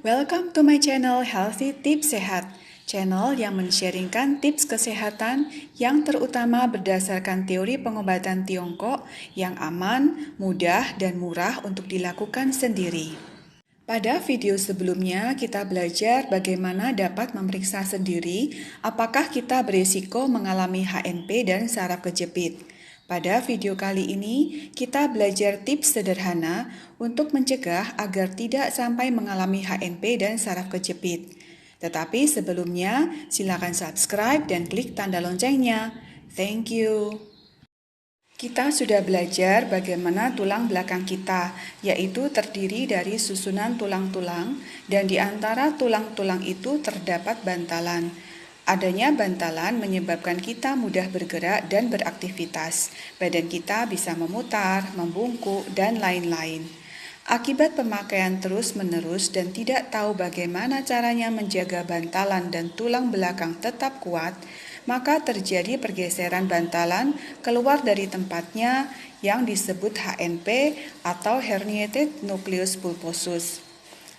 Welcome to my channel Healthy Tips Sehat, channel yang men-sharingkan tips kesehatan yang terutama berdasarkan teori pengobatan Tiongkok yang aman, mudah, dan murah untuk dilakukan sendiri. Pada video sebelumnya, kita belajar bagaimana dapat memeriksa sendiri apakah kita berisiko mengalami HNP dan saraf kejepit. Pada video kali ini, kita belajar tips sederhana untuk mencegah agar tidak sampai mengalami HNP dan saraf kejepit. Tetapi sebelumnya, silakan subscribe dan klik tanda loncengnya. Thank you. Kita sudah belajar bagaimana tulang belakang kita, yaitu terdiri dari susunan tulang-tulang, dan di antara tulang-tulang itu terdapat bantalan. Adanya bantalan menyebabkan kita mudah bergerak dan beraktivitas. Badan kita bisa memutar, membungkuk, dan lain-lain. Akibat pemakaian terus-menerus dan tidak tahu bagaimana caranya menjaga bantalan dan tulang belakang tetap kuat, maka terjadi pergeseran bantalan keluar dari tempatnya yang disebut HNP atau herniated nucleus pulposus.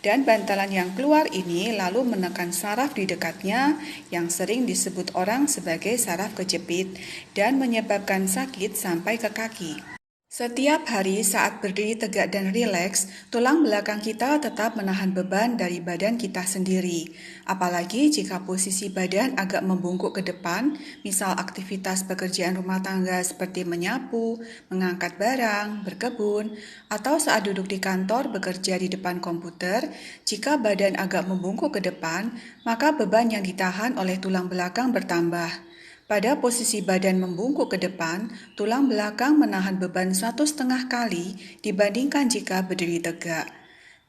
Dan bantalan yang keluar ini lalu menekan saraf di dekatnya yang sering disebut orang sebagai saraf kejepit dan menyebabkan sakit sampai ke kaki. Setiap hari saat berdiri tegak dan rileks, tulang belakang kita tetap menahan beban dari badan kita sendiri. Apalagi jika posisi badan agak membungkuk ke depan, misal aktivitas pekerjaan rumah tangga seperti menyapu, mengangkat barang, berkebun, atau saat duduk di kantor bekerja di depan komputer, jika badan agak membungkuk ke depan, maka beban yang ditahan oleh tulang belakang bertambah. Pada posisi badan membungkuk ke depan, tulang belakang menahan beban 1,5 kali dibandingkan jika berdiri tegak.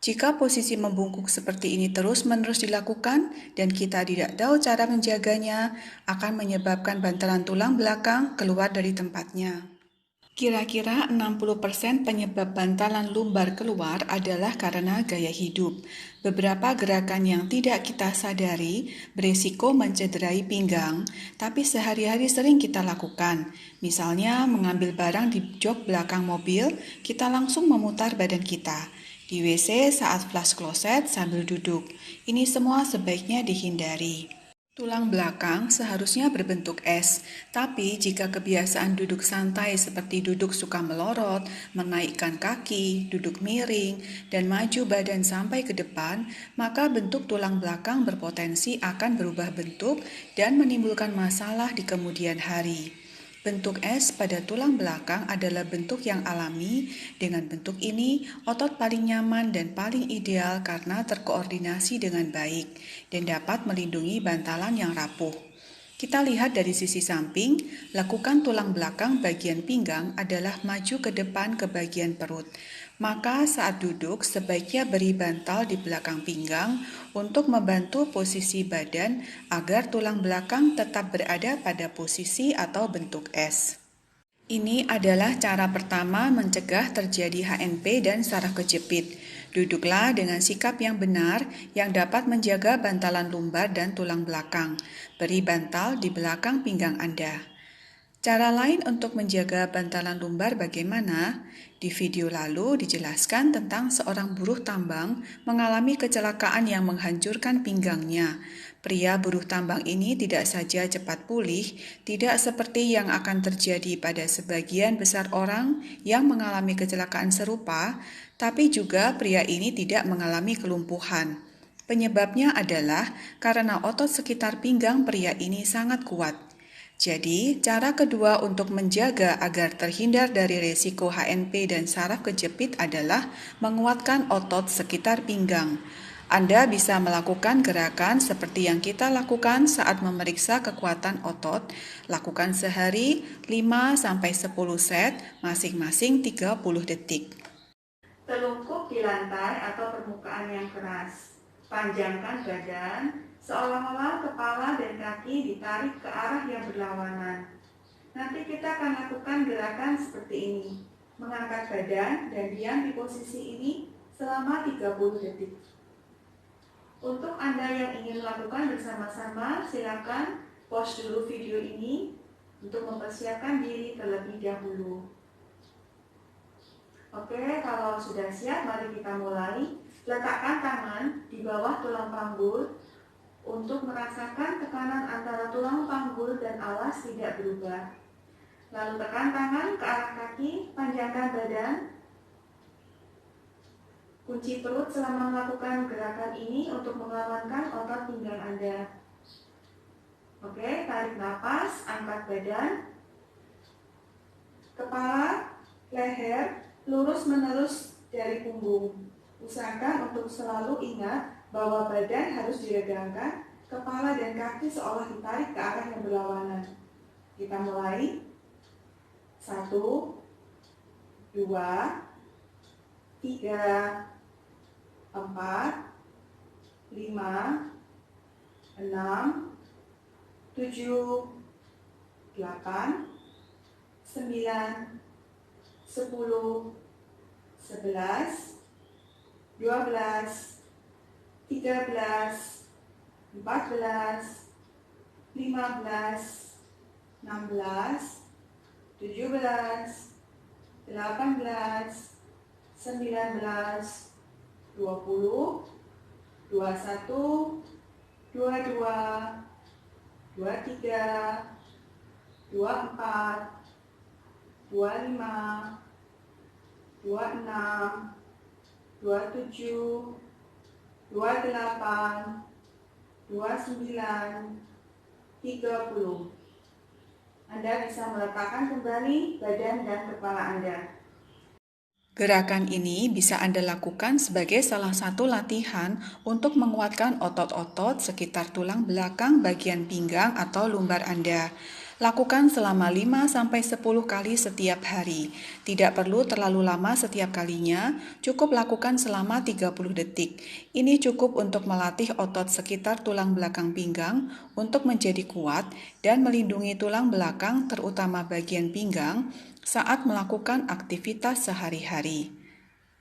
Jika posisi membungkuk seperti ini terus-menerus dilakukan dan kita tidak tahu cara menjaganya, akan menyebabkan bantalan tulang belakang keluar dari tempatnya. Kira-kira 60% penyebab bantalan lumbar keluar adalah karena gaya hidup. Beberapa gerakan yang tidak kita sadari beresiko mencederai pinggang, tapi sehari-hari sering kita lakukan. Misalnya mengambil barang di jok belakang mobil, kita langsung memutar badan kita. Di WC saat flush kloset sambil duduk. Ini semua sebaiknya dihindari. Tulang belakang seharusnya berbentuk S, tapi jika kebiasaan duduk santai seperti duduk suka melorot, menaikkan kaki, duduk miring, dan maju badan sampai ke depan, maka bentuk tulang belakang berpotensi akan berubah bentuk dan menimbulkan masalah di kemudian hari. Bentuk S pada tulang belakang adalah bentuk yang alami. Dengan bentuk ini, otot paling nyaman dan paling ideal karena terkoordinasi dengan baik dan dapat melindungi bantalan yang rapuh. Kita lihat dari sisi samping, lekukan tulang belakang bagian pinggang adalah maju ke depan ke bagian perut. Maka saat duduk sebaiknya beri bantal di belakang pinggang untuk membantu posisi badan agar tulang belakang tetap berada pada posisi atau bentuk S. Ini adalah cara pertama mencegah terjadi HNP dan saraf kejepit. Duduklah dengan sikap yang benar yang dapat menjaga bantalan lumbar dan tulang belakang. Beri bantal di belakang pinggang Anda. Cara lain untuk menjaga bantalan lumbar bagaimana? Di video lalu dijelaskan tentang seorang buruh tambang mengalami kecelakaan yang menghancurkan pinggangnya. Pria buruh tambang ini tidak saja cepat pulih, tidak seperti yang akan terjadi pada sebagian besar orang yang mengalami kecelakaan serupa, tapi juga pria ini tidak mengalami kelumpuhan. Penyebabnya adalah karena otot sekitar pinggang pria ini sangat kuat. Jadi, cara kedua untuk menjaga agar terhindar dari risiko HNP dan saraf kejepit adalah menguatkan otot sekitar pinggang. Anda bisa melakukan gerakan seperti yang kita lakukan saat memeriksa kekuatan otot. Lakukan sehari 5-10 set, masing-masing 30 detik. Telungkup di lantai atau permukaan yang keras. Panjangkan badan, seolah-olah kepala dan kaki ditarik ke arah yang berlawanan. Nanti kita akan lakukan gerakan seperti ini. Mengangkat badan dan diam di posisi ini selama 30 detik. Untuk Anda yang ingin melakukan bersama-sama, silakan pause dulu video ini untuk mempersiapkan diri terlebih dahulu. Oke, kalau sudah siap, mari kita mulai. Letakkan tangan di bawah tulang panggul untuk merasakan tekanan antara tulang panggul dan alas tidak berubah. Lalu tekan tangan ke arah kaki, panjangkan badan. Kunci perut selama melakukan gerakan ini untuk mengamankan otot pinggang Anda. Oke, tarik nafas, angkat badan. Kepala, leher, lurus menerus dari punggung. Usahakan untuk selalu ingat bahwa badan harus diregangkan, kepala dan kaki seolah ditarik ke arah yang berlawanan. Kita mulai. 1, 2, 3, 4, 5, 6, 7, 8, 9, 10, 11, 12, 13, 14, 15, 16, 17, 18, 19, 20, 21, 22, 23, 24, 25, 26, 27, 28, 29, 30. Anda bisa meletakkan kembali badan dan kepala Anda. Gerakan ini bisa Anda lakukan sebagai salah satu latihan untuk menguatkan otot-otot sekitar tulang belakang bagian pinggang atau lumbar Anda. Lakukan selama 5-10 kali setiap hari. Tidak perlu terlalu lama setiap kalinya, cukup lakukan selama 30 detik. Ini cukup untuk melatih otot sekitar tulang belakang pinggang untuk menjadi kuat dan melindungi tulang belakang terutama bagian pinggang saat melakukan aktivitas sehari-hari.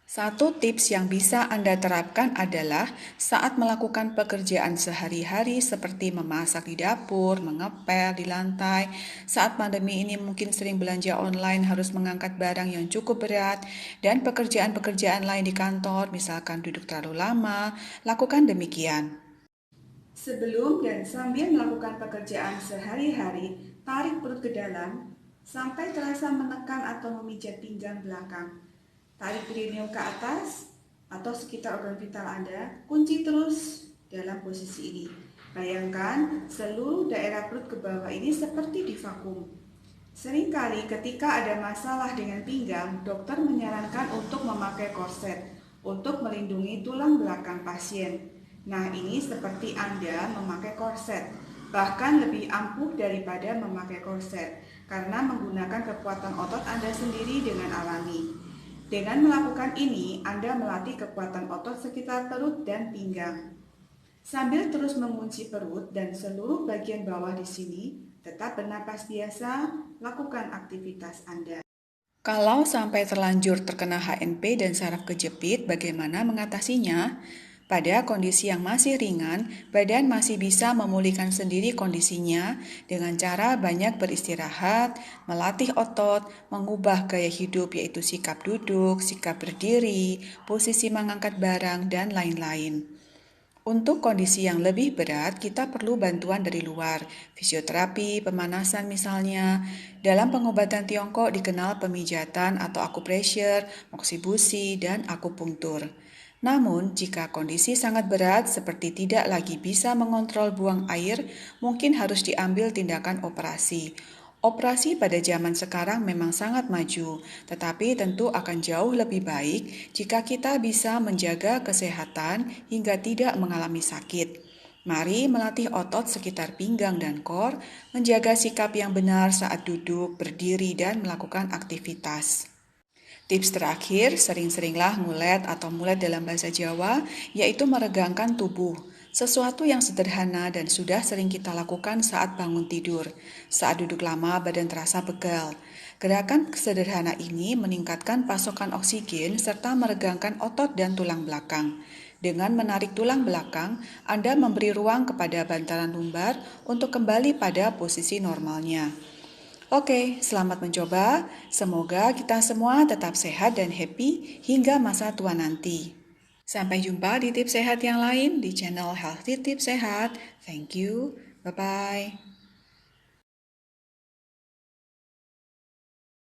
Satu tips yang bisa Anda terapkan adalah saat melakukan pekerjaan sehari-hari seperti memasak di dapur, mengepel di lantai. Saat pandemi ini mungkin sering belanja online, harus mengangkat barang yang cukup berat, dan pekerjaan-pekerjaan lain di kantor, misalkan duduk terlalu lama, lakukan demikian. Sebelum dan sambil melakukan pekerjaan sehari-hari, tarik perut ke dalam sampai terasa menekan atau memijat pinggang belakang. Tarik perineum ke atas atau sekitar organ vital Anda, kunci terus dalam posisi ini. Bayangkan seluruh daerah perut ke bawah ini seperti divakum. Seringkali ketika ada masalah dengan pinggang, dokter menyarankan untuk memakai korset untuk melindungi tulang belakang pasien. Nah, ini seperti Anda memakai korset, bahkan lebih ampuh daripada memakai korset karena menggunakan kekuatan otot Anda sendiri dengan alami. Dengan melakukan ini, Anda melatih kekuatan otot sekitar perut dan pinggang. Sambil terus mengunci perut dan seluruh bagian bawah di sini, tetap bernapas biasa, lakukan aktivitas Anda. Kalau sampai terlanjur terkena HNP dan saraf kejepit, bagaimana mengatasinya? Pada kondisi yang masih ringan, badan masih bisa memulihkan sendiri kondisinya dengan cara banyak beristirahat, melatih otot, mengubah gaya hidup yaitu sikap duduk, sikap berdiri, posisi mengangkat barang, dan lain-lain. Untuk kondisi yang lebih berat, kita perlu bantuan dari luar, fisioterapi, pemanasan misalnya. Dalam pengobatan Tiongkok dikenal pemijatan atau acupressure, moksibusi, dan akupunktur. Namun, jika kondisi sangat berat seperti tidak lagi bisa mengontrol buang air, mungkin harus diambil tindakan operasi. Operasi pada zaman sekarang memang sangat maju, tetapi tentu akan jauh lebih baik jika kita bisa menjaga kesehatan hingga tidak mengalami sakit. Mari melatih otot sekitar pinggang dan kor, menjaga sikap yang benar saat duduk, berdiri, dan melakukan aktivitas. Tips terakhir, sering-seringlah ngulet atau mulet dalam bahasa Jawa, yaitu meregangkan tubuh. Sesuatu yang sederhana dan sudah sering kita lakukan saat bangun tidur. Saat duduk lama, badan terasa pegal. Gerakan sederhana ini meningkatkan pasokan oksigen serta meregangkan otot dan tulang belakang. Dengan menarik tulang belakang, Anda memberi ruang kepada bantalan lumbar untuk kembali pada posisi normalnya. Oke, selamat mencoba. Semoga kita semua tetap sehat dan happy hingga masa tua nanti. Sampai jumpa di tips sehat yang lain di channel Healthy Tips Sehat. Thank you. Bye-bye.